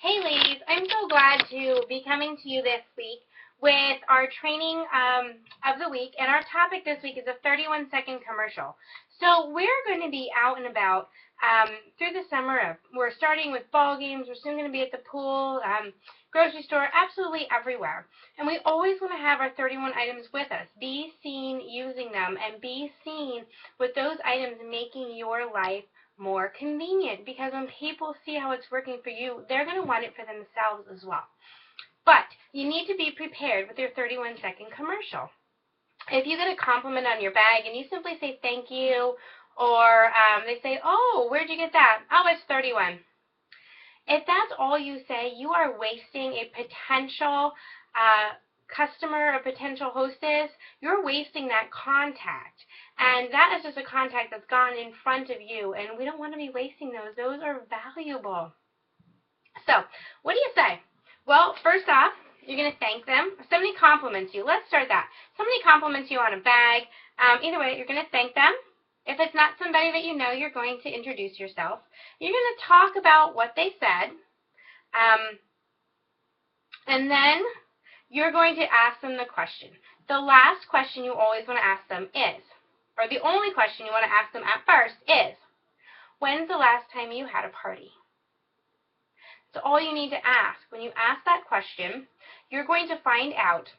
Hey ladies, I'm so glad to be coming to you this week with our training of the week, and our topic this week is a 31-second commercial. So we're going to be out and about through the summer. We're starting with ball games, we're soon going to be at the pool, grocery store, absolutely everywhere. And we always want to have our 31 items with us. Be seen using them and be seen with those items making your life more convenient, because when people see how it's working for you, they're going to want it for themselves as well. But you need to be prepared with your 31-second commercial. If you get a compliment on your bag and you simply say thank you, or they say, oh, where'd you get that? Oh, it's 31. If that's all you say, you are wasting a potential customer, a potential hostess. You're wasting that contact. And that is just a contact that's gone in front of you, and we don't want to be wasting those. Those are valuable. So, what do you say? Well, first off, you're going to thank them. If somebody compliments you, let's start that. Somebody compliments you on a bag. Either way, you're going to thank them. If it's not somebody that you know, you're going to introduce yourself. You're going to talk about what they said. And then you're going to ask them the question. The last question you always want to ask them is, or the only question you want to ask them at first is, when's the last time you had a party? So all you need to ask. When you ask that question, you're going to find out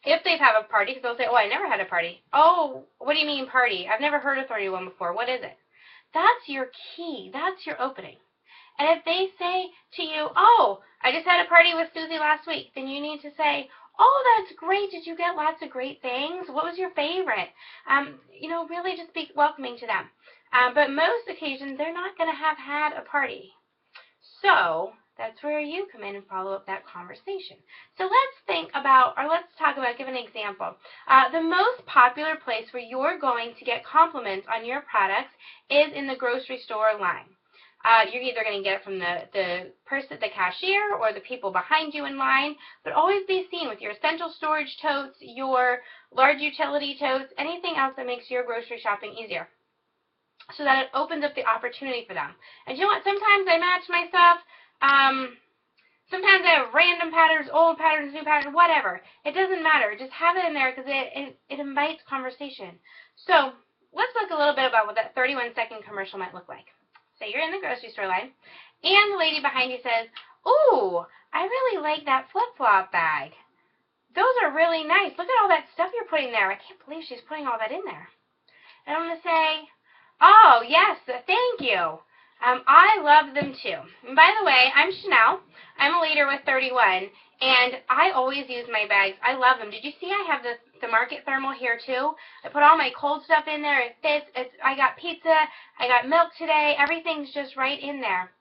if they've had a party, because they'll say, oh, I never had a party. Oh, what do you mean party? I've never heard of 31 before. What is it? That's your key. That's your opening. And if they say to you, oh, I just had a party with Susie last week, then you need to say, oh, that's great. Did you get lots of great things? What was your favorite? Really just be welcoming to them. But most occasions, they're not going to have had a party. So that's where you come in and follow up that conversation. So let's talk about, give an example. The most popular place where you're going to get compliments on your products is in the grocery store line. You're either going to get it from the person, the cashier, or the people behind you in line, but always be seen with your essential storage totes, your large utility totes, anything else that makes your grocery shopping easier, so that it opens up the opportunity for them. And you know what? Sometimes I match my stuff. Sometimes I have random patterns, old patterns, new patterns, whatever. It doesn't matter. Just have it in there because it invites conversation. So let's look a little bit about what that 31-second commercial might look like. Say you're in the grocery store line, and the lady behind you says, ooh, I really like that flip-flop bag. Those are really nice. Look at all that stuff you're putting there. I can't believe she's putting all that in there. And I'm going to say, oh, yes, thank you. I love them too. And by the way, I'm Chanel. I'm a leader with 31, and I always use my bags. I love them. Did you see I have the Market Thermal here too? I put all my cold stuff in there. It fits. I got pizza. I got milk today. Everything's just right in there.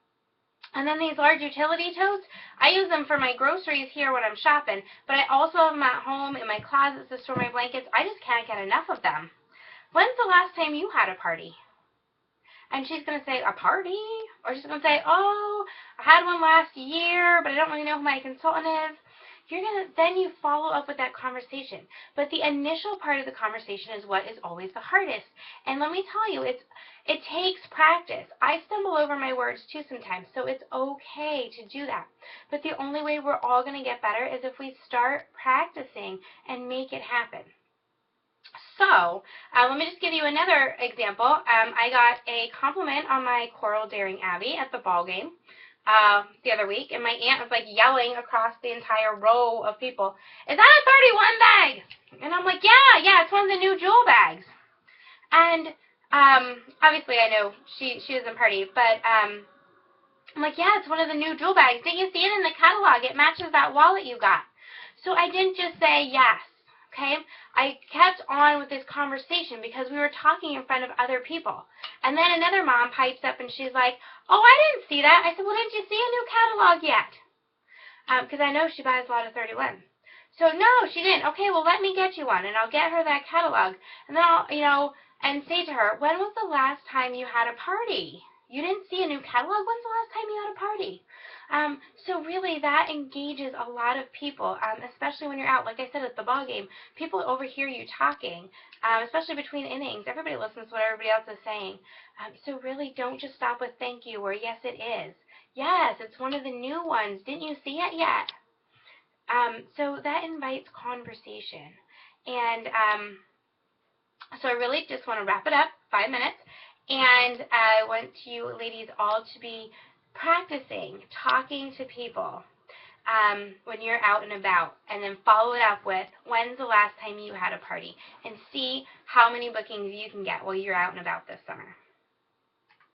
And then these large utility totes, I use them for my groceries here when I'm shopping, but I also have them at home in my closets to store my blankets. I just can't get enough of them. When's the last time you had a party? And she's going to say, a party? Or she's going to say, oh, I had one last year, but I don't really know who my consultant is. Then you follow up with that conversation. But the initial part of the conversation is what is always the hardest. And let me tell you, it takes practice. I stumble over my words too sometimes, so it's okay to do that. But the only way we're all going to get better is if we start practicing and make it happen. So let me just give you another example. I got a compliment on my Coral Daring Abby at the ball game the other week, and my aunt was like yelling across the entire row of people, is that a 31 bag? And I'm like, yeah, it's one of the new jewel bags. And obviously I know she doesn't party, but I'm like, yeah, it's one of the new jewel bags. Didn't you see it in the catalog? It matches that wallet you got. So I didn't just say yes. Okay, I kept on with this conversation because we were talking in front of other people. And then another mom pipes up and she's like, oh, I didn't see that. I said, well, didn't you see a new catalog yet? Because I know she buys a lot of 31. So no, she didn't. Okay, well, let me get you one, and I'll get her that catalog. And then I'll, and say to her, when was the last time you had a party? You didn't see a new catalog? When's the last time you had a party? So really that engages a lot of people, especially when you're out, like I said, at the ball game. People overhear you talking, especially between innings. Everybody listens to what everybody else is saying. So really don't just stop with thank you or yes it is. Yes, it's one of the new ones. Didn't you see it yet? So that invites conversation. And so I really just want to wrap it up, 5 minutes, and I want you ladies all to be practicing talking to people when you're out and about, and then follow it up with when's the last time you had a party, and see how many bookings you can get while you're out and about this summer.